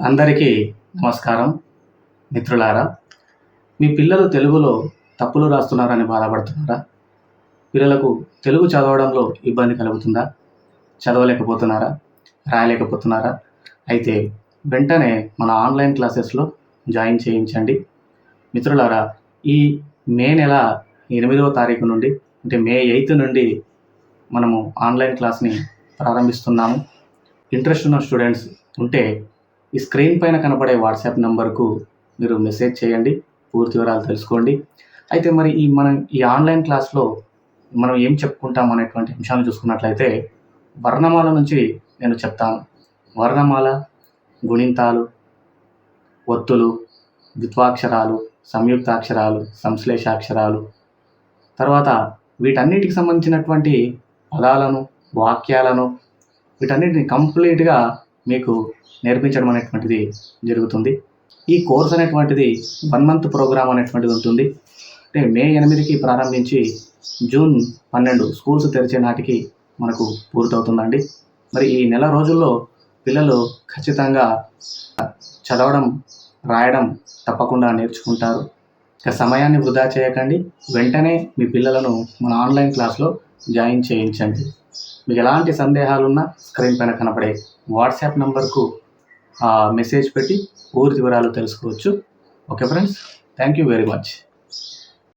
అందరికీ నమస్కారం మిత్రులారా. మీ పిల్లలు తెలుగులో తప్పులు రాస్తున్నారని బాధపడుతున్నారా? పిల్లలకు తెలుగు చదవడంలో ఇబ్బంది కలుగుతుందా? చదవలేకపోతున్నారా? రాయలేకపోతున్నారా? అయితే వెంటనే మన ఆన్లైన్ క్లాసెస్లో జాయిన్ చేయించండి. మిత్రులారా, ఈ మే నెల 8వ తారీఖు నుండి అంటే మే 8 నుండి మనము ఆన్లైన్ క్లాస్ని ప్రారంభిస్తున్నాము. ఇంట్రెస్ట్ ఉన్న స్టూడెంట్స్ ఉంటే ఈ స్క్రీన్ పైన కనపడే వాట్సాప్ నెంబర్కు మీరు మెసేజ్ చేయండి, పూర్తి వివరాలు తెలుసుకోండి. అయితే మరి ఈ ఆన్లైన్ క్లాస్లో మనం ఏం చెప్పుకుంటాం అనేటువంటి అంశాలను చూసుకున్నట్లయితే వర్ణమాల నుంచి నేను చెప్తాను. వర్ణమాల, గుణింతాలు, ఒత్తులు, ద్విత్వాక్షరాలు, సంయుక్తాక్షరాలు, సంశ్లేషాక్షరాలు, తర్వాత వీటన్నిటికి సంబంధించినటువంటి పదాలను, వాక్యాలను వీటన్నిటిని కంప్లీట్గా మీకు నేర్పించడం అనేటువంటిది జరుగుతుంది. ఈ కోర్స్ అనేటువంటిది 1 మంత్ ప్రోగ్రామ్ అనేటువంటిది ఉంటుంది. అంటే మే 8కి ప్రారంభించి జూన్ 12 స్కూల్స్ తెరిచే నాటికి మనకు పూర్తవుతుందండి. మరి ఈ నెల రోజుల్లో పిల్లలు ఖచ్చితంగా చదవడం, రాయడం తప్పకుండా నేర్చుకుంటారు. ఇక సమయాన్ని వృధా చేయకండి, వెంటనే మీ పిల్లలను మన ఆన్లైన్ క్లాస్లో జాయిన్ చేయించండి. మీకు ఎలాంటి సందేహాలున్నా స్క్రీన్ పైన కనపడే వాట్సాప్ నంబర్కు మెసేజ్ పెట్టి పూర్తి వివరాలు తెలుసుకోవచ్చు. Okay friends, thank you very much.